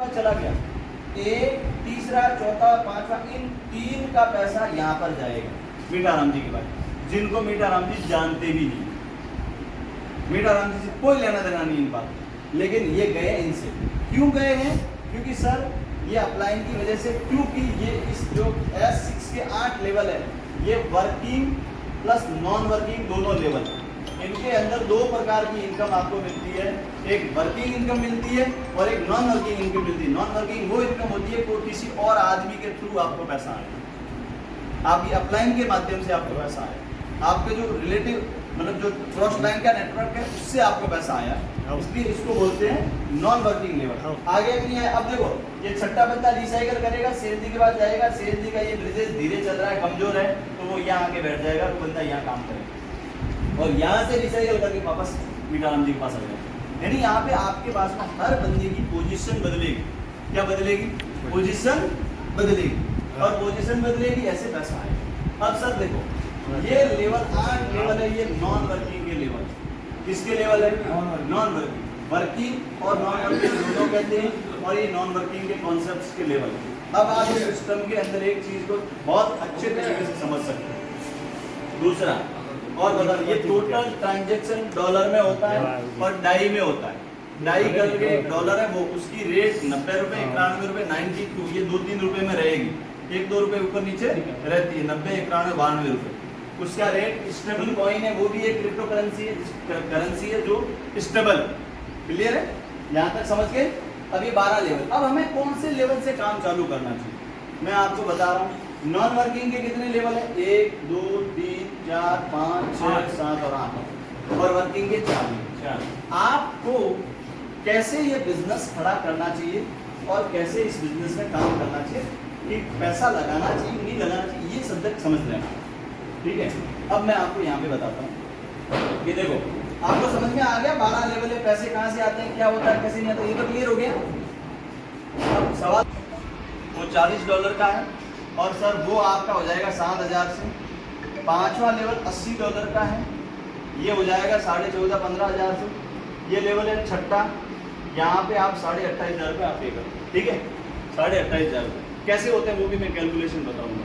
चला गया, एक, तीसरा, चौथा, पांचवा, इन तीन का पैसा यहाँ पर जाएगा मीठाराम जी के पास, जिनको मीठाराम जी जानते भी नहीं, मीठाराम जी से कोई लेना देना नहीं इन बात, लेकिन ये गए इनसे। क्यों गए हैं? क्योंकि सर ये अपलाइन की वजह से, क्योंकि ये इस जो S6 के 8 लेवल है, ये वर्किंग प्लस नॉन वर्किंग दोनों लेवल, इनके अंदर दो प्रकार की इनकम आपको मिलती है, एक वर्किंग इनकम मिलती है और एक नॉन वर्किंग इनकम मिलती है। नॉन वर्किंग वो इनकम होती है कोई किसी और आदमी के थ्रू आपको पैसा आए, आपकी अपलाइन के माध्यम से आपको पैसा आए, आपके जो रिलेटिव मतलब जो क्रॉस लाइन का नेटवर्क है उससे आपको पैसा आया, इसलिए इसको बोलते हैं नॉन वर्किंग लेवल। आगे भी नहीं है। अब देखो ये छठा बंदा रिसाइकल करेगा, सेल्स के पास जाएगा, सेल्स का ये बिजनेस धीरे चल रहा है, कमजोर है, तो वो यहाँ आके बैठ जाएगा, तो बंदा यहाँ काम करेगा और यहाँ से रिसाइकल करके वापस मीठाराम जी के पास आ जाएगा। यानी यहाँ पे आपके पास में हर बंदे की पोजीशन बदलेगी। क्या बदलेगी? पोजीशन बदलेगी, और पोजीशन बदलेगी ऐसे पैसा आएगा। अब सर देखो ये लेवल 8 लेवल है, ये नॉन वर्किंग के लेवल, किसके लेवल है? Non working. वर्किंग और नॉन वर्किंग दोनों कहते हैं, और ये नॉन वर्किंग के कॉन्सेप्ट्स के लेवल। अब आप इस सिस्टम के अंदर एक चीज को बहुत अच्छे तरीके से समझ सकते हैं। दूसरा और बता, ये टोटल ट्रांजेक्शन डॉलर में होता है और डाई में होता है। डाई करके एक डॉलर है, वो उसकी रेट 90 रुपए, 91 रुपए, 92, ये 2-3 रुपए में रहेगी, 1-2 रुपए ऊपर नीचे रहती है, 90, 91, 92 रुपए। उसका रेट स्टेबल कॉइन है, वो भी एक क्रिप्टो करेंसी है जो स्टेबल। क्लियर है? यहाँ तक समझ के? अब ये 12 लेवल। अब हमें कौन से लेवल से काम चालू करना चाहिए, मैं आपको बता रहा हूँ। नॉन वर्किंग के कितने लेवल है? 1, 2, 3, 4, 5, 6, 7 और 8, और वर्किंग के 4। आपको कैसे ये बिजनेस खड़ा करना चाहिए और कैसे इस बिजनेस में काम करना चाहिए, कि पैसा लगाना चाहिए नहीं लगाना चाहिए, ये सब्जेक्ट समझ लेना। ठीक है? अब मैं आपको यहाँ पे बताता हूँ कि देखो आपको समझ में आ गया 12 लेवल है, पैसे कहाँ से आते हैं, क्या होता है, कैसे नहीं आता, ये तो क्लियर हो गया। अब सवाल वो $40 का है, और सर वो आपका हो जाएगा 7,000 से। पांचवा लेवल $80 का है, ये हो जाएगा 14,500-15,000 से। ये लेवल है छठा, यहाँ पे आप 28,500 रुपये आप पे करो। ठीक है? 28,500 रुपये कैसे होते हैं वो भी मैं कैलकुलेशन बताऊंगा।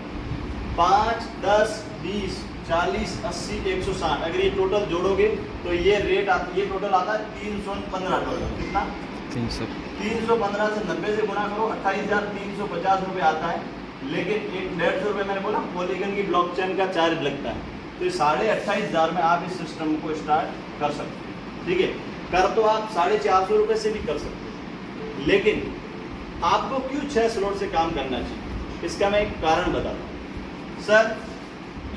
5, 10, 20, 40, 80, 160, अगर ये टोटल जोड़ोगे तो ये रेट ये टोटल आता है $315। कितना? 315 से 90 से गुना करो, 28,350 रुपये आता है। लेकिन 150 रुपये मैंने बोला पॉलीगन की ब्लॉकचेन का चार्ज लगता है, तो 28,500 में आप इस सिस्टम को स्टार्ट कर सकते हैं। ठीक है? कर तो आप 450 रुपये से भी कर सकते हैं, लेकिन आपको क्यों 6 स्लॉट से काम करना चाहिए, इसका मैं एक कारण बताता हूँ। सर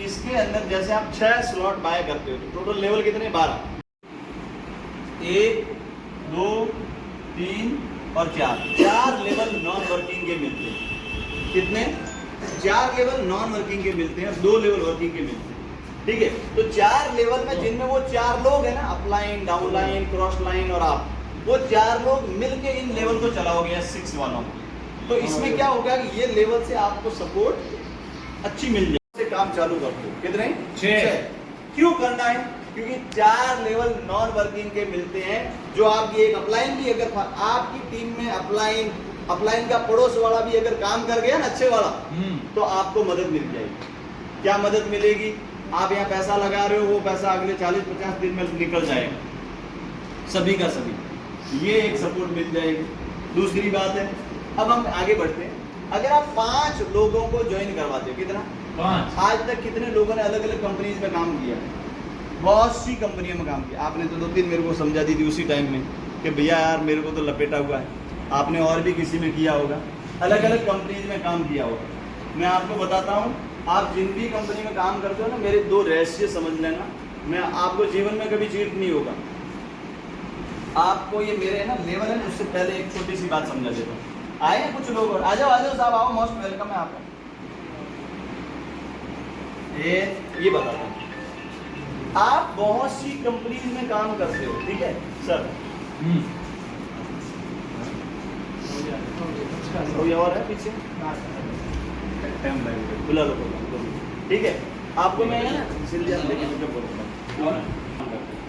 इसके अंदर जैसे आप 6 स्लॉट बाय करते हो तो टोटल लेवल कितने? 12। 1, 2, 3 और 4 लेवल नॉन वर्किंग के मिलते हैं। कितने? 4 लेवल नॉन वर्किंग के मिलते हैं, 2 लेवल वर्किंग के मिलते हैं। ठीक है? तो 4 लेवल में जिनमें वो 4 लोग हैं ना, अपलाइन, डाउनलाइन, क्रॉस लाइन और आप, वो 4 लोग मिलके इन लेवल को चलाओगे S6 वालों को। तो इसमें क्या होगा कि ये लेवल से आपको सपोर्ट अच्छी मिल जाए, से काम चालू करते हो। कितने? 6। क्यों करना है? क्योंकि 4 लेवल नॉन वर्किंग के मिलते हैं, जो आपकी एक अपलाइन भी अगर आपकी टीम में अपलाइन का पड़ोस वाला भी अगर काम कर गया ना अच्छे वाला, तो आपको मदद मिल जाएगी। क्या मदद मिलेगी? आप यहाँ पैसा लगा रहे हो, वो पैसा अगले 40-50 दिन में निकल जाएगा, सभी का सभी, ये एक सपोर्ट मिल जाएगी। दूसरी बात है, अब हम आगे बढ़ते हैं। अगर आप 5 लोगों को ज्वाइन करवाते हो, कितना? 5। आज तक कितने लोगों ने अलग अलग कंपनीज में काम किया? बहुत सी कंपनियों में काम किया। आपने तो 2-3 मेरे को समझा दी थी उसी टाइम में कि भैया यार मेरे को तो लपेटा हुआ है। आपने और भी किसी में किया होगा, अलग अलग कंपनीज में काम किया होगा। मैं आपको बताता हूँ, आप जिन भी कंपनी में काम करते हो ना, मेरे 2 रहस्य समझ लेना। मैं आपको जीवन में कभी चीट नहीं होगा। आपको ये मेरे ना लेवल है, उससे पहले एक छोटी सी बात समझा देता हूँ। आए हैं कुछ लोग और? आ जाओ साहब, आओ, मोस्ट वेलकम है आपका। ये बताता हूँ, आप बहुत सी कंपनीज में काम करते हो। ठीक है सर? कोई और है पीछे? बुला लो। ठीक है? आपको मैं ना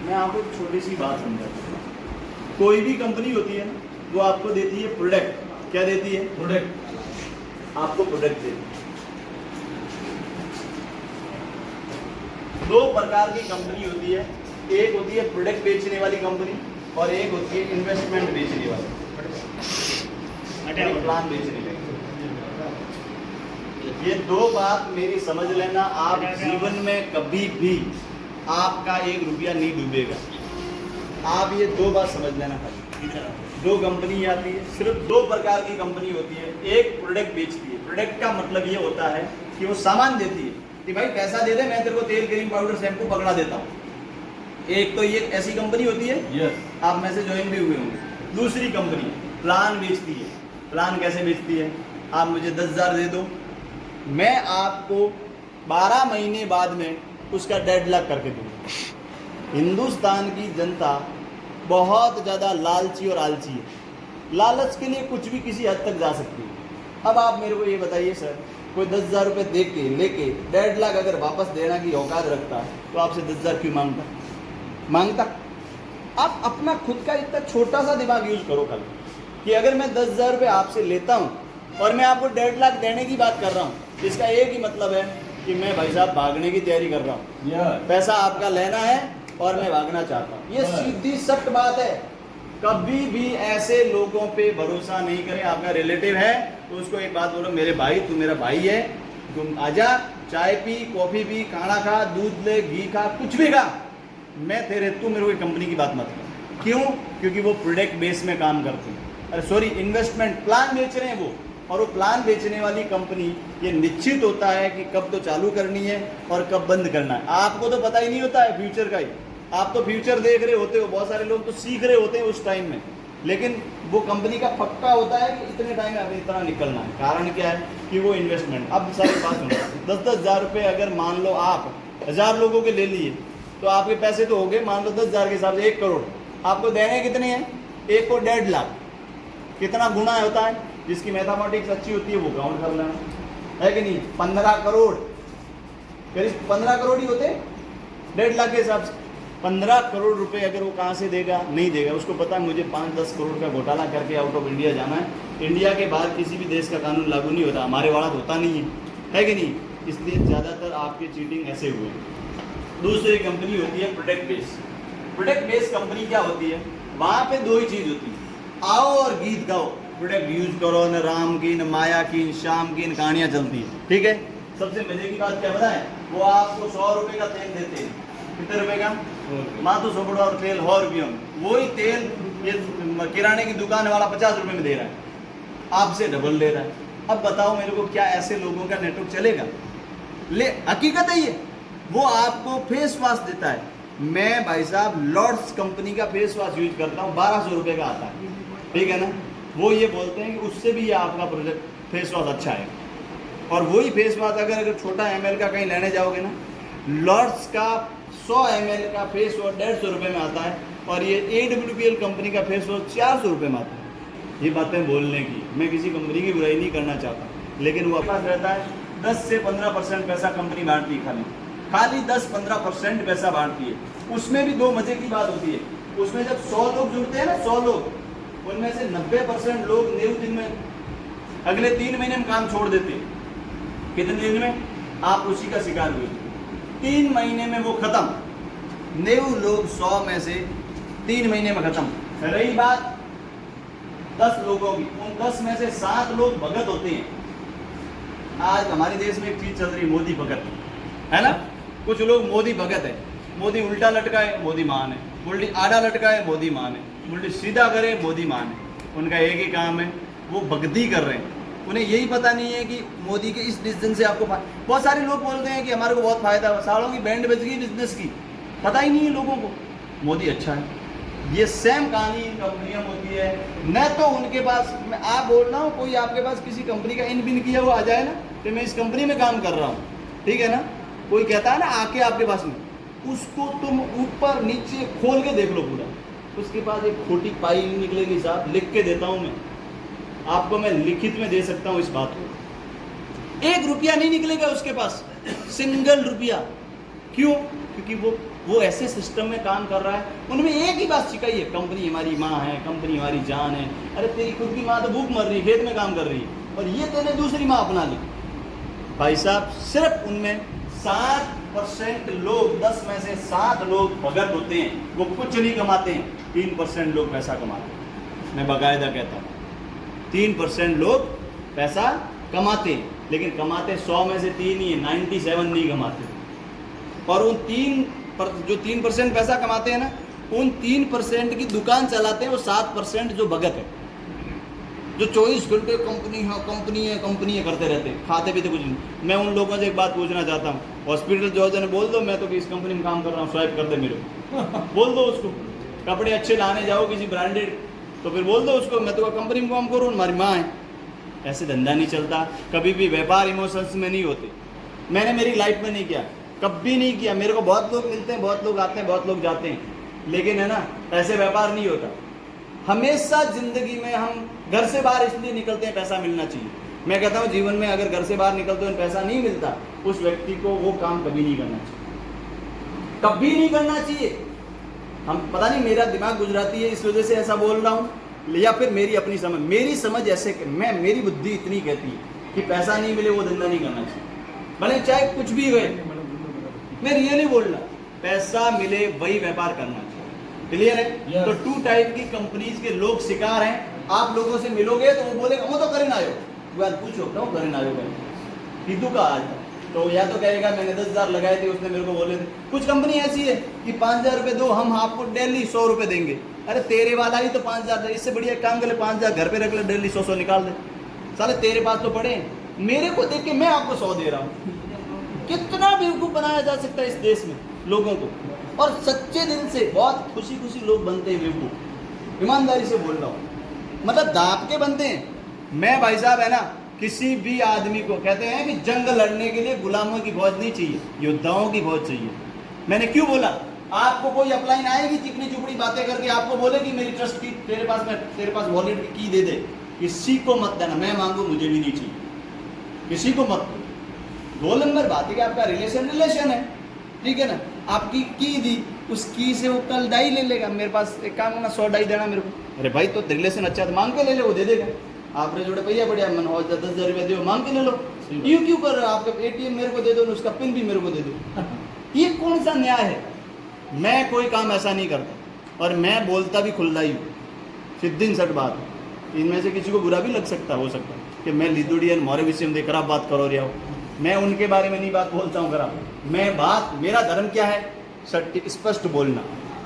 मैं आपको एक छोटी सी बात समझाता हूँ। कोई भी कंपनी होती है ना, वो आपको देती है प्रोडक्ट, क्या देती है? प्रोडक्ट। आपको प्रोडक्ट देती है। दो प्रकार की कंपनी होती है, एक होती है प्रोडक्ट बेचने वाली कंपनी और एक होती है इन्वेस्टमेंट बेचने वाली, प्लान बेचने वाली। ये दो बात मेरी समझ लेना, आप जीवन में कभी भी आपका 1 रुपया नहीं डूबेगा। आप ये दो बात समझ लेना खाली। दो कंपनी आती है, सिर्फ दो प्रकार की कंपनी होती है। एक प्रोडक्ट बेचती है, प्रोडक्ट का मतलब ये होता है कि वो सामान देती है कि भाई पैसा दे दे, मैं तेरे को तेल, क्रीम, पाउडर, शैम्पू पकड़ा देता हूँ। एक तो ये ऐसी कंपनी होती है, यस, आप में से ज्वाइन भी हुए होंगे। दूसरी कंपनी प्लान बेचती है। प्लान कैसे बेचती है? आप मुझे 10,000 दे दो, मैं आपको 12 महीने बाद में उसका 1.5 लाख करके दूँगा। हिंदुस्तान की जनता बहुत ज़्यादा लालची और आलची है। लालच के लिए कुछ भी किसी हद तक जा सकती है। अब आप मेरे को ये बताइए सर, कोई 10,000 रुपये दे के लेके 1.5 लाख अगर वापस देना की औकात रखता तो आपसे 10,000 क्यों मांगता? आप अपना खुद का इतना छोटा सा दिमाग यूज करो कल, कि अगर मैं 10,000 रुपये आपसे लेता हूँ और मैं आपको 1.5 लाख देने की बात कर रहा हूँ, इसका एक ही मतलब है कि मैं भाई साहब भागने की तैयारी कर रहा हूँ। पैसा आपका लेना है और मैं भागना चाहता हूँ। ये सीधी सख्त बात है। कभी भी ऐसे लोगों पे भरोसा नहीं करें। आपका रिलेटिव है तो उसको एक बात बोलो, मेरे भाई, तू मेरा भाई है, तुम आजा, चाय पी, कॉफी पी, खाना खा, दूध ले, घी खा, कुछ भी खा, मैं तेरे, तू मेरे को कंपनी की बात मत कर। क्यों? क्योंकि वो प्रोडक्ट बेस में काम करते हैं। अरे सॉरी, इन्वेस्टमेंट प्लान बेच रहे हैं वो, और वो प्लान बेचने वाली कंपनी ये निश्चित होता है कि कब तो चालू करनी है और कब बंद करना है। आपको तो पता ही नहीं होता है फ्यूचर का ही। आप तो फ्यूचर देख रहे होते हो, बहुत सारे लोग तो सीख रहे होते हैं उस टाइम में, लेकिन वो कंपनी का पक्का होता है कि इतने टाइम में हमें इतना निकलना है। कारण क्या है कि वो इन्वेस्टमेंट। अब सारी बात सुनो, 10-10 हज़ार रुपये अगर मान लो आप 1000 लोगों के ले लिए तो आपके पैसे तो हो गए, मान लो 10,000 के हिसाब से 1 करोड़। आपको देने कितने हैं? 1 को 1.5 लाख। कितना गुना होता है? जिसकी मैथमेटिक्स अच्छी होती है वो काउंट कर लेना, है कि नहीं? 15 करोड़, करीब 15 करोड़ ही होते 1.5 लाख के हिसाब से। 15 करोड़ रुपए अगर वो कहाँ से देगा? नहीं देगा। उसको पता है मुझे 5-10 करोड़ का घोटाला करके आउट ऑफ इंडिया जाना है। इंडिया के बाहर किसी भी देश का कानून लागू नहीं होता, हमारे वाला होता नहीं है कि नहीं? इसलिए ज़्यादातर आपकी चीटिंग ऐसे हुए। दूसरी कंपनी होती है product base. Product base company क्या होती है? वहाँ पे दो ही चीज़ होती है, आओ और गीत गाओ, प्रोडक्ट यूज करो, न राम की, न माया की, न श्याम की, न कहानियाँ चलती है, ठीक है? सबसे मजे की बात क्या पता है? वो आपको 100 रुपये का तेल देते हैं। कितने रुपए का? माथु सोपड़ा और तेल 100 रुपये में। वही तेल ये किराने की दुकान वाला 50 रुपये में दे रहा है, आपसे डबल दे रहा है। अब बताओ मेरे को, क्या ऐसे लोगों का नेटवर्क चलेगा? ले हकीकत है ये। वो आपको फेस वॉश देता है। मैं भाई साहब लॉर्ड्स कंपनी का फेस वॉश यूज करता हूँ, 1200 रुपये का आता है, ठीक है ना? वो ये बोलते हैं कि उससे भी ये आपका प्रोजेक्ट फेस वॉश अच्छा है। और वही फेस वॉश अगर छोटा ml का कहीं लेने जाओगे ना, लॉर्ड्स का 100 ml का फेस वॉश 150 रुपये में आता है, और ये AWPL कंपनी का फेस वॉश 400 रुपये में आता है। ये बातें बोलने की, मैं किसी कंपनी की बुराई नहीं करना चाहता, लेकिन वो पास रहता है 10 से 15% पैसा कंपनी बांटती है, खाली 10-15% पैसा बांटती है। उसमें भी दो मजे की बात होती है। उसमें जब 100 लोग जुड़ते हैं ना, 100 लोग, उनमें से 90% लोग 90 दिन में, अगले 3 महीने में काम छोड़ देते हैं। कितने दिन में? आप उसी का शिकार हुए। 3 महीने में वो खत्म। 90 लोग 100 में से 3 महीने में खत्म। रही बात 10 लोगों की, उन 10 में से 7 लोग भगत होते हैं। आज हमारे देश में एक चीज चल रही है, मोदी भगत, है ना? कुछ लोग मोदी भगत है। मोदी उल्टा लटकाए, मोदी मान है। उल्टी आड़ा लटकाए, मोदी मान है। उल्टी सीधा करे, मोदी मान है। उनका एक ही काम है, वो भक्ति कर रहे हैं। उन्हें यही पता नहीं है कि मोदी के इस डिसीजन से आपको बहुत सारे लोग बोलते हैं कि हमारे को बहुत फायदा है, सालों की बैंड बज गई बिजनेस की, पता ही नहीं है लोगों को मोदी अच्छा है। ये सेम कहानी कंपनियां होती है। न तो उनके पास, मैं आप बोल रहा हूँ, कोई आपके पास किसी कंपनी का इन बिन किया वो आ जाए ना, तो मैं इस कंपनी में काम कर रहा हूँ, ठीक है ना? कोई कहता है ना आके आपके पास में, उसको तुम ऊपर नीचे खोल के देख लो पूरा, उसके पास एक खोटी पाई निकलेगी साहब। लिख के देता हूँ मैं आपको, मैं लिखित में दे सकता हूँ इस बात को। 1 रुपया नहीं निकलेगा उसके पास, सिंगल रुपया। क्यों? क्योंकि वो ऐसे सिस्टम में काम कर रहा है, उनमें एक ही बात सिखाई है, कंपनी हमारी माँ है, कंपनी हमारी जान है। अरे तेरी खुद की माँ तो भूख मर रही है, खेत में काम कर रही है, और ये तेने दूसरी माँ अपना ली। भाई साहब, सिर्फ उनमें 7% लोग, 10 में से 7 लोग भगत होते हैं, वो कुछ नहीं कमाते हैं, 3% लोग पैसा कमाते हैं। मैं बाकायदा कहता हूँ 3% लोग पैसा कमाते हैं, लेकिन कमाते 100 में से 3 ही है, 97 नहीं कमाते। और उन जो 3% पैसा कमाते हैं ना, उन 3% की दुकान चलाते हैं वो 7% जो भगत है, जो 24 घंटे कंपनी है करते रहते हैं, खाते भी तो कुछ नहीं। मैं उन लोगों से एक बात पूछना चाहता हूँ, हॉस्पिटल जो है बोल दो मैं तो इस कंपनी में काम कर रहा हूँ, स्वाइप कर दे मेरे को बोल दो उसको। कपड़े अच्छे लाने जाओ किसी ब्रांडेड, तो फिर बोल दो उसको मैं तो कंपनी में काम करूँ, हमारी माँ है। ऐसे धंधा नहीं चलता। कभी भी व्यापार इमोशंस में नहीं होते। मैंने मेरी लाइफ में नहीं किया, कभी नहीं किया। मेरे को बहुत लोग मिलते हैं, बहुत लोग आते हैं, बहुत लोग जाते हैं, लेकिन है ना, ऐसे व्यापार नहीं होता। हमेशा जिंदगी में हम घर से बाहर इसलिए निकलते हैं पैसा मिलना चाहिए। मैं कहता हूँ जीवन में अगर घर से बाहर निकलते हो पैसा नहीं मिलता, उस व्यक्ति को वो काम कभी नहीं करना चाहिए, कभी नहीं करना चाहिए। हम पता नहीं, मेरा दिमाग गुजराती है इस वजह से ऐसा बोल रहा हूँ, या फिर मेरी अपनी समझ, मेरी समझ ऐसे मेरी बुद्धि इतनी कहती है कि पैसा नहीं मिले वो धंधा नहीं करना चाहिए, भले चाहे कुछ भी गए। मैं ये नहीं बोल रहा, पैसा मिले वही व्यापार करना चाहिए। क्लियर है? yes. तो 2 टाइप की कंपनीज के लोग शिकार हैं। आप लोगों से मिलोगे तो वो बोलेगा वो तो करें आयो, बात पूछो क्यों करें आयो किदू का आज, तो या तो कहेगा मैंने 10,000 लगाए थे, उसने मेरे को बोले थे। कुछ कंपनी ऐसी है कि 5,000 रुपये दो, हम आपको डेली 100 रुपये देंगे। अरे तेरे वाला ही तो 5,000, इससे बढ़िया काम कर ले, 5,000 घर पे रख ले, डेली 100 निकाल दे। साले तेरे पास तो पड़े, मेरे को देख के मैं आपको 100 दे रहा हूँ। कितना बेवकूफ़ बनाया जा सकता है इस देश में लोगों को। और सच्चे दिल से बहुत खुशी खुशी लोग बनते हैं बेवकूफ़, ईमानदारी से बोल रहा हूँ, मतलब दाप के बनते हैं। मैं भाई साहब है ना, किसी भी आदमी को कहते हैं कि जंग लड़ने के लिए गुलामों की फौज नहीं चाहिए, योद्धाओं की फौज चाहिए। मैंने क्यों बोला? आपको कोई अपलाइन आएगी चिकनी चुपड़ी बातें करके आपको बोले कि मेरी ट्रस्ट की तेरे पास वॉलेट की दे दे, किसी को मत देना। मैं मांगू मुझे भी नहीं चाहिए, किसी को मत दो। 2 नंबर बात है कि आपका रिलेशन है, ठीक है ना, आपकी की दी, उस की से वो कल डाई ले लेगा। मेरे पास एक काम करना, 100 डाई देना मेरे को। अरे भाई तो रिलेशन अच्छा तो मांग के ले ले, वो दे देगा। आपने जोड़े भैया बढ़िया मन हो 10,000 रुपये दो, मांग के ले लो। यूँ क्यों कर रहे हो? आपका ATM मेरे को दे दो, उसका पिन भी मेरे को दे दो। ये कौन सा न्याय है? मैं कोई काम ऐसा नहीं करता, और मैं बोलता भी खुल्ला ही हूँ, सीधी सट बात है। इनमें से किसी को बुरा भी लग सकता हो सकता है कि मैं लिदुड़ियन मोरे विषय में खराब बात करो रहा हो। मैं उनके बारे में नहीं बात बोलता हूँ खराब। मेरा धर्म क्या है? स्पष्ट बोलना।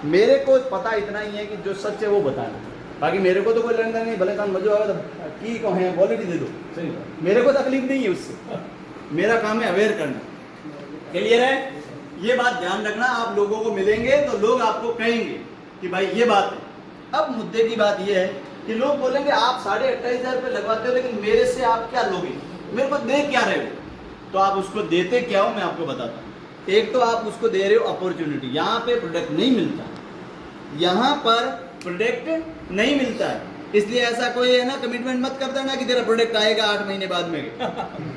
मेरे को पता इतना ही है कि जो सच है वो बताना, बाकी मेरे को तो कोई लेना नहीं। भले काम मजो आवे तो की को है क्वालिटी दे दो, सही, मेरे को तकलीफ नहीं है उससे। मेरा काम है अवेयर करना। क्लियर है? ये बात ध्यान रखना। आप लोगों को मिलेंगे तो लोग आपको कहेंगे कि भाई ये बात है। अब मुद्दे की बात ये है कि लोग बोलेंगे आप 28,500 रुपये लगवाते हो, लेकिन मेरे से आप क्या लोगे, मेरे को दे क्या रहे हो? तो आप उसको देते क्या हो मैं आपको बताता हूँ। एक तो आप उसको दे रहे हो अपॉर्चुनिटी। यहाँ पे प्रोडक्ट नहीं मिलता, यहाँ पर प्रोडक्ट नहीं मिलता है, इसलिए ऐसा कोई है ना कमिटमेंट मत कर देना कि तेरा प्रोडक्ट आएगा 8 महीने बाद में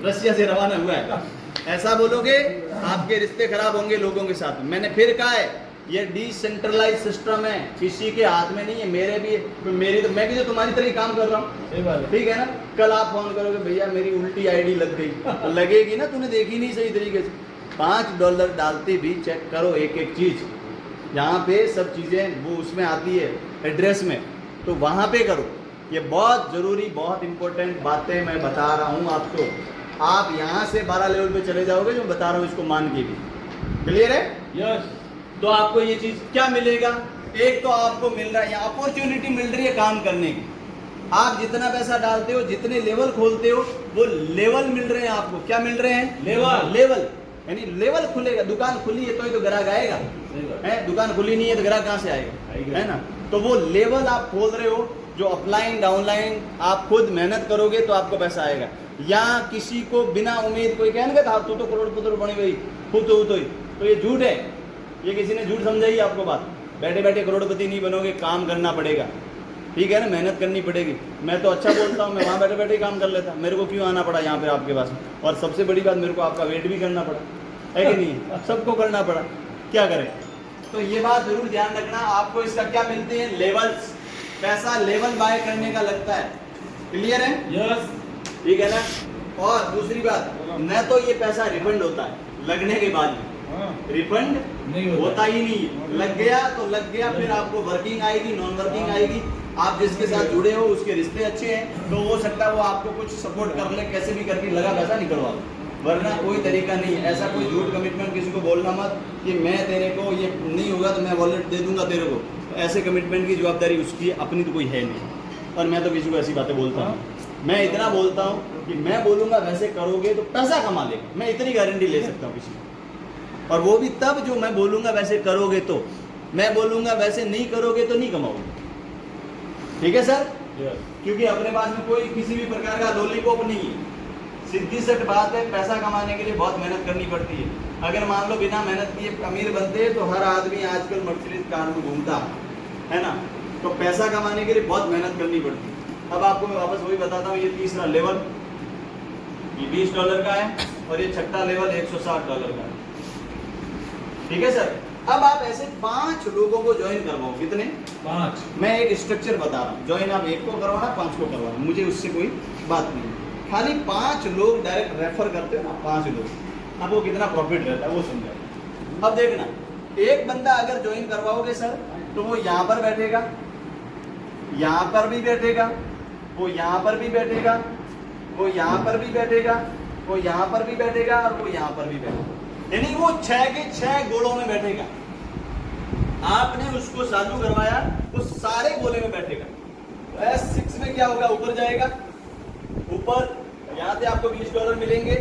रशिया से रवाना हुआ है। ऐसा बोलोगे आपके रिश्ते खराब होंगे लोगों के साथ। मैंने फिर कहा है ये डिसेंट्रलाइज सिस्टम है, किसी के हाथ में नहीं है। मैं भी तो तुम्हारी तरह काम कर रहा हूँ, ठीक है ना। कल आप फोन करोगे भैया मेरी उल्टी आईडी लग गई, तो लगेगी ना, तूने देखी नहीं सही तरीके से। $5 डालते भी चेक करो एक एक चीज। यहाँ पे सब चीजें वो उसमें आती है एड्रेस में, तो वहाँ पे करो। ये बहुत जरूरी, बहुत इंपॉर्टेंट बातें मैं बता रहा हूँ आपको। आप यहाँ से 12 लेवल पे चले जाओगे जो बता रहा हूँ इसको मान के भी। क्लियर है? यस। तो आपको ये चीज क्या मिलेगा? एक तो आपको मिल रहा है, यहाँ अपॉर्चुनिटी मिल रही है काम करने की। आप जितना पैसा डालते हो, जितने लेवल खोलते हो, वो लेवल मिल रहे हैं आपको। क्या मिल रहे हैं? लेवल यानी लेवल खुलेगा। दुकान खुली है तो ही तो ग्राहक आएगा, है? दुकान खुली नहीं है तो ग्राहक कहाँ से आएगा, है ना। तो वो लेवल आप खोल रहे हो, जो अपलाइन डाउनलाइन आप खुद मेहनत करोगे तो आपको पैसा आएगा। या किसी को बिना उम्मीद कोई कहने का तू तो करोड़पति बनी गई तो ये झूठ है। ये किसी ने झूठ समझाई आपको बात। बैठे बैठे करोड़पति नहीं बनोगे, काम करना पड़ेगा, ठीक है ना, मेहनत करनी पड़ेगी। मैं तो अच्छा बोलता हूँ, मैं वहाँ बैठे बैठे काम कर लेता। मेरे को क्यों आना पड़ा यहाँ पे आपके पास? और सबसे बड़ी बात, मेरे को आपका वेट भी करना पड़ा, है कि नहीं? सबको करना पड़ा। क्या करें। तो ये बात जरूर ध्यान रखना, आपको इसका क्या मिलते हैं, लेवल्स। पैसा लेवल बाय करने का लगता है, क्लियर है? यस। ठीक है ना। और दूसरी बात, न तो ये पैसा रिफंड होता है लगने के बाद में, रिफंड नहीं होता ही नहीं है। लग गया तो लग गया, फिर आपको वर्किंग आएगी, नॉन वर्किंग आएगी। आप जिसके साथ जुड़े हो उसके रिश्ते अच्छे हैं तो हो सकता है वो आपको कुछ सपोर्ट कर ले, कैसे भी करके लगा पैसा निकलवा लो, वरना कोई तरीका नहीं है। ऐसा कोई झूठ कमिटमेंट किसी को बोलना मत कि मैं तेरे को ये नहीं होगा तो मैं वॉलेट दे दूंगा तेरे को। ऐसे कमिटमेंट की जवाबदारी उसकी, अपनी तो कोई है नहीं। और मैं तो किसी को ऐसी बातें बोलता हूँ, मैं इतना बोलता हूँ कि मैं बोलूँगा वैसे करोगे तो पैसा कमा लेगा, मैं इतनी गारंटी ले सकता हूँ किसी को। और वो भी तब जो मैं बोलूँगा वैसे करोगे तो, मैं बोलूँगा वैसे नहीं करोगे तो नहीं कमाओगे। ठीक है सर? क्योंकि अपने पास में कोई किसी भी प्रकार का लॉलीपॉप नहीं है। सीधी सट बात है, पैसा कमाने के लिए बहुत मेहनत करनी पड़ती है। अगर मान लो बिना मेहनत किए अमीर बनते तो हर आदमी आजकल मर्सिडीज कार में घूमता है ना। तो पैसा कमाने के लिए बहुत मेहनत करनी पड़ती है। अब आपको मैं वापस वही बताता हूँ, ये तीसरा लेवल ये $20 का है और ये छठा लेवल $160 का है। ठीक है सर? अब आप ऐसे 5 लोगों को ज्वाइन करवाओ। कितने? 5। मैं एक स्ट्रक्चर बता रहा हूँ, ज्वाइन आप 1 को करवाना, 5 को करवाना, मुझे उससे कोई बात नहीं। खाली 5 लोग डायरेक्ट रेफर करते हो ना, 5 लोग, अब वो कितना प्रॉफिट रहता है वो समझाओ। अब देखना, एक बंदा अगर ज्वाइन करवाओगे सर तो वो यहाँ पर बैठेगा, यहाँ पर भी बैठेगा, वो यहाँ पर भी बैठेगा, वो यहाँ पर भी बैठेगा, वो यहाँ पर भी बैठेगा और वो यहाँ पर भी बैठेगा। यानी वो 6 के 6 गोलों में बैठेगा। आपने उसको चालू करवाया, वो सारे गोले में बैठेगा। तो S6 में क्या होगा, ऊपर जाएगा, ऊपर यहाँ से आपको $20 मिलेंगे,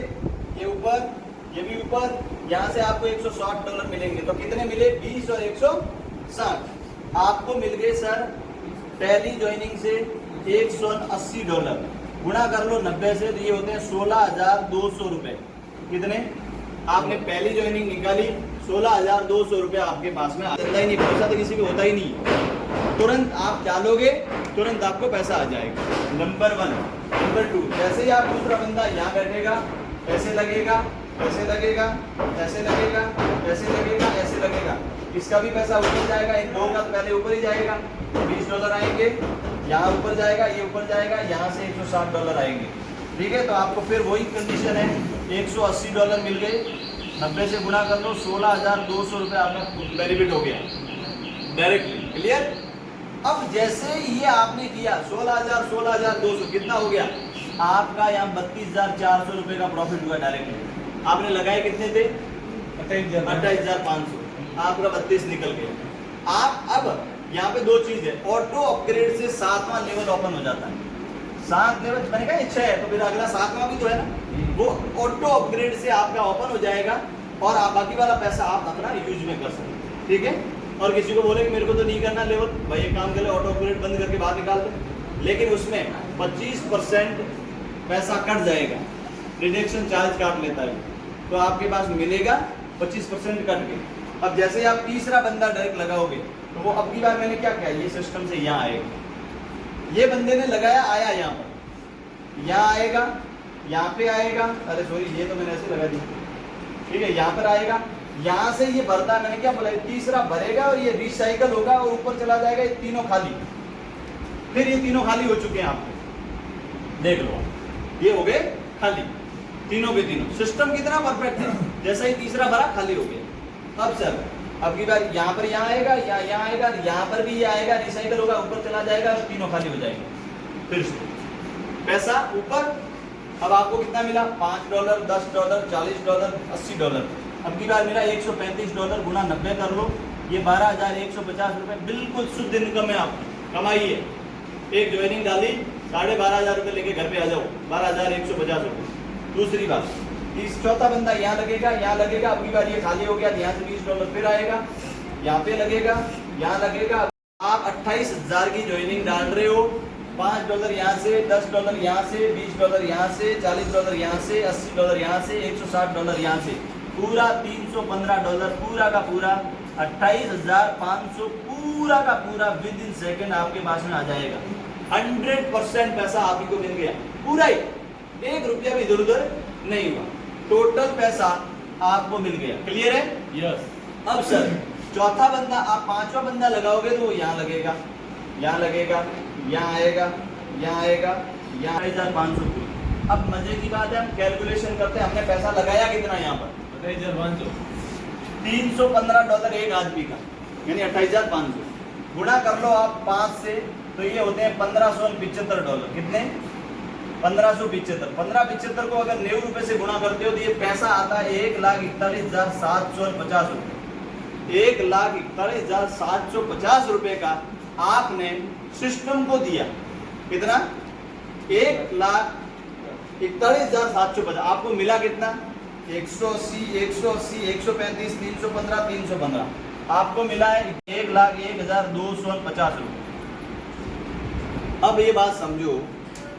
ये ऊपर, ये भी ऊपर, यहाँ से आपको $160 मिलेंगे। तो कितने मिले? 20 और 160 आपको मिल गए सर। पहली ज्वाइनिंग से $180 गुणा कर लो 90 से, तो ये होते हैं 16,200 रुपए। कितने? आपने पहली ज्वाइनिंग निकाली, 16,200 रुपये आपके पास में आता ही नहीं। पैसा तो किसी को होता ही नहीं, तुरंत आप डालोगे तुरंत आपको पैसा आ जाएगा। नंबर 1। नंबर 2, जैसे ही आप दूसरा बंदा यहाँ बैठेगा, ऐसे लगेगा, ऐसे लगेगा, ऐसे लगेगा, ऐसे लगेगा, ऐसे लगेगा, इसका भी पैसा ऊपर जाएगा। इन दो का तो पहले ऊपर ही जाएगा, $20 आएंगे, यहाँ ऊपर जाएगा, ये ऊपर जाएगा, यहाँ से $160 आएंगे। ठीक है? तो आपको फिर वही कंडीशन है, $180 मिल गए, 90 से गुणा कर लो, 16,200 रुपये आपका बेनिफिट हो गया डायरेक्टली। क्लियर? अब जैसे ये आपने किया 16,200 कितना हो गया आपका? यहाँ 32,400 रुपये का प्रॉफिट हुआ डायरेक्टली। आपने लगाए कितने थे? 28,500, आपका 32 निकल गया। आप अब यहाँ पे 2 चीज है, ऑटो अपग्रेड से 7वां लेवल ओपन हो जाता है। 7 लेवल मैंने कहा इच्छा है तो फिर अगला 7वां भी तो है ना, वो ऑटो अपग्रेड से आपका ओपन हो जाएगा और आप बाकी वाला पैसा आप अपना यूज में कर सकते। ठीक है? और किसी को बोले कि मेरे को तो नहीं करना लेवल, भाई एक काम कर ले, ऑटो अपग्रेड बंद करके बाहर निकाल दो, लेकिन उसमें 25% पैसा कट जाएगा, रिडक्शन चार्ज काट लेता है, तो आपके पास मिलेगा 25% कट के। अब जैसे आप तीसरा बंदा डायरेक्ट लगाओगे तो वो अब की बार मैंने क्या किया, ये सिस्टम से यहाँ आएगा, ये बंदे ने लगाया, आया यहाँ पर, यहाँ आएगा, यहाँ पे आएगा, अरे सॉरी ये तो मैंने ऐसे लगा दिया। ठीक है? यहाँ पर आएगा, यहाँ से ये भरता है, मैंने क्या बोला, तीसरा भरेगा और ये रिसाइकल होगा और ऊपर चला जाएगा, ये तीनों खाली। फिर ये तीनों खाली हो चुके हैं, आपको देख लो, ये हो गए खाली तीनों के तीनों। सिस्टम कितना परफेक्ट है, जैसा ही तीसरा भरा खाली हो गया। अब सर अब की बार यहाँ पर यहाँ आएगा, यहाँ आएगा, यहाँ पर भी ये आएगा, रिसाइकल होगा, ऊपर चला जाएगा और तीनों खाली हो जाएंगे। फिर से पैसा ऊपर। अब आपको कितना मिला? $5, $10, $40, $80। अब की बार मिला $135 गुना 90 कर लो, ये 12,150 रुपये बिल्कुल शुद्ध इनकम है। आप कमाइए, एक ज्वाइनिंग डाली, 12,500 रुपये लेके घर पे आ जाओ, 12,150 रुपये। दूसरी बात, चौथा बंदा यहाँ लगेगा, यहाँ लगेगा, अब की बार ये खाली हो गया, यहाँ से $20 फिर आएगा, यहाँ पे लगेगा, यहाँ लगेगा। आप 28,000 की ज्वाइनिंग डाल रहे हो, $5 यहाँ से, $10 यहाँ से, $20 यहाँ से, $40 यहाँ से, $80 यहाँ से, $160 यहाँ से, पूरा $315, पूरा का पूरा 28,500 पूरा का पूरा विद इन सेकेंड आपके पास में आ जाएगा। 100% पैसा आप ही को मिल गया, पूरा ही, 1 रुपया भी इधर उधर नहीं हुआ, टोटल पैसा आपको मिल गया। क्लियर है? यस। अब सर चौथा बंदा, आप पांचवा बंदा लगाओगे तो वो यहाँ लगेगा, यहाँ लगेगा, यहाँ आएगा, यहाँ आएगा, यहाँ 2500। अब मजे की बात है, हम कैलकुलेशन करते हैं, हमने पैसा लगाया कितना यहाँ पर, 28,500। $315 एक आदमी का, यानी 28,500 गुणा कर लो आप 5 से, तो ये होते हैं $1575। कितने? 1575। 1575 को अगर 90 रुपए से गुणा करते हो तो ये पैसा आता है 1,41,750 रुपए। 1,41,750 रुपए का आपने सिस्टम को दिया। कितना? 1,41,750। आपको मिला कितना? 180, 180, 135, 315, 315। आपको मिला है 1,01,250 रुपए। अब ये बात समझो,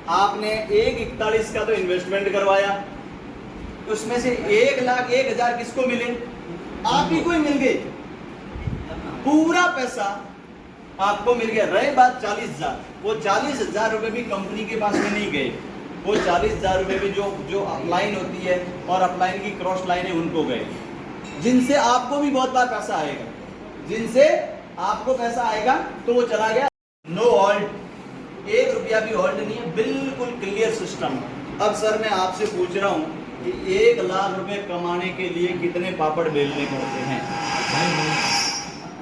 आपने 1,41 का तो इन्वेस्टमेंट करवाया, उसमें से 1,01,000 किसको मिले? आप ही को ही मिल गए। पूरा पैसा आपको मिल गया। रही बात 40,000, वो 40,000 रुपए भी कंपनी के पास में नहीं गए, वो 40,000 रुपए भी जो अपलाइन होती है और अपलाइन की क्रॉस लाइन है उनको गए, जिनसे आपको भी बहुत बार पैसा आएगा, जिनसे आपको पैसा आएगा तो वो चला गया। नो हॉल्ट, 1 रुपया भी हॉल्ट नहीं है, बिल्कुल क्लियर सिस्टम। अब सर मैं आपसे पूछ रहा हूँ कि 1 लाख रुपए कमाने के लिए कितने पापड़ बेलने पड़ते हैं?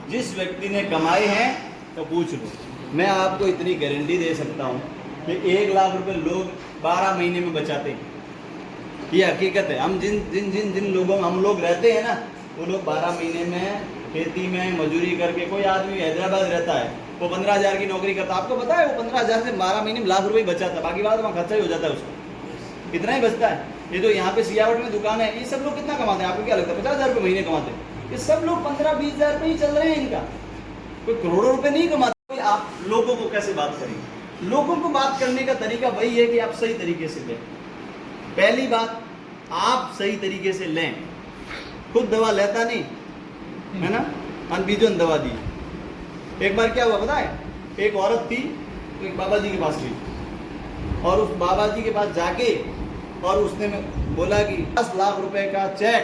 जिस व्यक्ति ने कमाए हैं तो पूछ लो। मैं आपको इतनी गारंटी दे सकता हूँ कि 1 लाख रुपए लोग 12 महीने में बचाते हैं। ये हकीकत है। हम जिन लोगों हम लोग रहते हैं ना, वो लोग 12 महीने में खेती में मजदूरी करके, कोई आदमी हैदराबाद रहता है वो 15,000 की नौकरी करता है, आपको पता है वो 15,000 से 12 महीने में लाख रुपए बचाता है, बाकी बात वहाँ खर्चा ही हो जाता है उसका, इतना ही बचता है। ये तो यहाँ पे सियावट में दुकान है, ये सब लोग कितना कमाते हैं? आपको क्या लगता है? 50,000 रुपये महीने कमाते हैं। ये सब लोग 15-20,000 रुपये ही चल रहे हैं इनका, कोई करोड़ों रुपए नहीं कमाते। आप लोगों को कैसे बात करेंगे? लोगों को बात करने का तरीका वही है कि आप सही तरीके से लें। पहली बात, आप सही तरीके से लें। खुद दवा लेता नहीं है ना, अनबीजों दवा दी। एक बार क्या हुआ पता है? एक औरत थी, तो एक बाबा जी के पास गई, और उस बाबा जी के पास जाके और उसने बोला कि 10 लाख रुपए का चेक,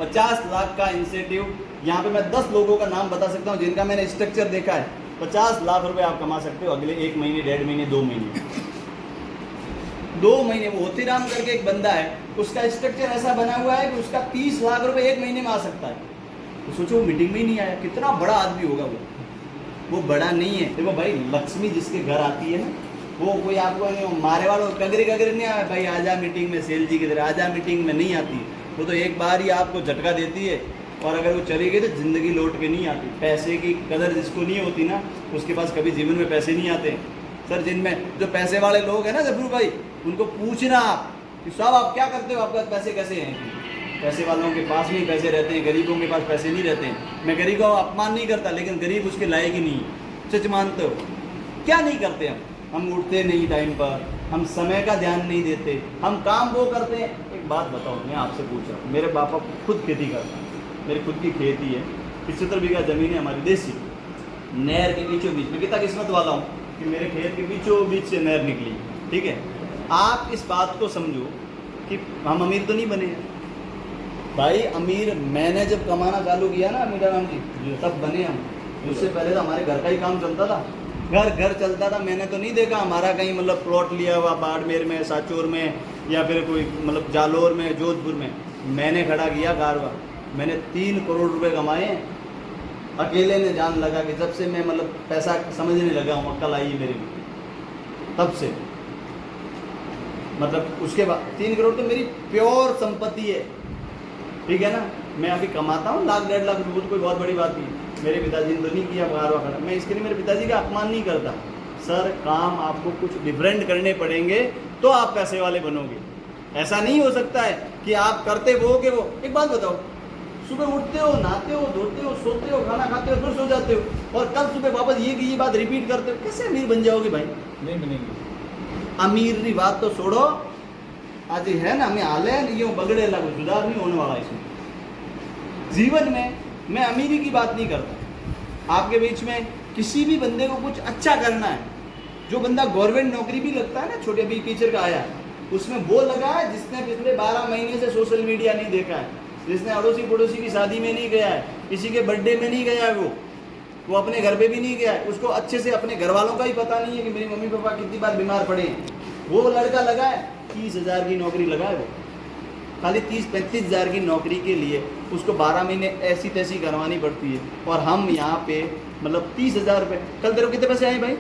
50 लाख का इंसेंटिव। यहाँ पे मैं 10 लोगों का नाम बता सकता हूँ जिनका मैंने स्ट्रक्चर देखा है। 50 लाख रुपए आप कमा सकते हो अगले 1 महीने, 1.5 महीने, 2 महीने। 2 महीने वो होतीराम करके एक बंदा है, उसका स्ट्रक्चर ऐसा बना हुआ है कि उसका 30 लाख रुपए 1 महीने में आ सकता है। तो सोचो वो मीटिंग में ही नहीं आया, कितना बड़ा आदमी होगा वो बड़ा नहीं है। देखो भाई, लक्ष्मी जिसके घर आती है ना, वो कोई आपको मारे वालों कगरे नहीं आया भाई आजा मीटिंग में, सेल जी की तरह आजा मीटिंग में नहीं आती। वो तो एक बार ही आपको झटका देती है, और अगर वो चली गई तो जिंदगी लौट के नहीं आती। पैसे की कदर जिसको नहीं होती ना, उसके पास कभी जीवन में पैसे नहीं आते। सर जिनमें जो पैसे वाले लोग हैं ना जबरू भाई, उनको पूछना आप कि साहब आप क्या करते हो, आपके पैसे कैसे हैं? पैसे वालों के पास नहीं पैसे रहते हैं, गरीबों के पास पैसे नहीं रहते हैं। मैं गरीब का अपमान नहीं करता, लेकिन गरीब उसके लायक ही नहीं है। सच मानते हो? क्या नहीं करते हम उठते नहीं टाइम पर, हम समय का ध्यान नहीं देते, हम काम वो करते हैं। एक बात बताओ, मैं आपसे पूछ रहा हूँ, मेरे पापा खुद खेती करता है, मेरी खुद की खेती है, 75 बीघा ज़मीन है हमारी देसी, नहर के बीचों बीच में। कितना किस्मत वाला हूँ कि मेरे खेत के बीचों बीच से नहर निकली। ठीक है, आप इस बात को समझो कि हम अमीर तो नहीं बने हैं भाई। अमीर मैंने जब कमाना चालू किया ना मीराराम जी, तब बने हम। उससे पहले तो हमारे घर का ही काम चलता था, घर चलता था। मैंने तो नहीं देखा हमारा कहीं मतलब प्लॉट लिया हुआ बाड़मेर में, साचोर में, या फिर कोई मतलब जालोर में, जोधपुर में। मैंने खड़ा किया कारवा, मैंने 3 करोड़ रुपए कमाए अकेले ने, जान लगा कि जब से मैं मतलब पैसा समझने लगा हूँ, अक्ल आई है मेरे में, तब से। मतलब उसके बाद 3 करोड़ तो मेरी प्योर संपत्ति है। ठीक है ना, मैं अभी कमाता हूँ 1 लाख 1.5 लाख रुपये, तो कोई बहुत बड़ी बात नहीं। मेरे पिताजी ने तो नहीं किया कारवा खड़ा। मैं इसके लिए मेरे पिताजी का अपमान नहीं करता। सर काम आपको कुछ डिफरेंट करने पड़ेंगे तो आप पैसे वाले बनोगे। ऐसा नहीं हो सकता है कि आप करते वो के वो। एक बात बताओ, सुबह उठते हो, नहाते हो, धोते हो, सोते हो, खाना खाते हो, फिर सो जाते हो, और कल सुबह वापस ये बात रिपीट करते हो, कैसे अमीर बन जाओगे भाई? नहीं बनेंगे। अमीर की बात तो छोड़ो, आज है ना हमें हाल है ये बगड़े लगे, सुधार नहीं होने वाला इसमें। जीवन में मैं अमीरी की बात नहीं करता। आपके बीच में किसी भी बंदे को कुछ अच्छा करना है, जो बंदा गवर्नमेंट नौकरी भी लगता है ना, छोटे अभी टीचर का आया, उसमें वो लगा है जिसने पिछले 12 महीने से सोशल मीडिया नहीं देखा है। जिसने अड़ोसी पड़ोसी की शादी में नहीं गया है, किसी के बर्थडे में नहीं गया है, वो अपने घर पे भी नहीं गया है, उसको अच्छे से अपने घर वालों का ही पता नहीं है कि मेरी मम्मी पापा कितनी बार बीमार पड़े हैं। वो लड़का लगा है 30,000 की नौकरी लगा है, वो खाली 30-35 हज़ार की नौकरी के लिए उसको 12 महीने ऐसी तैसी करवानी पड़ती है। और हम यहाँ पे मतलब 30,000 रुपये, कल तेरे को कितने पैसे आए भाई?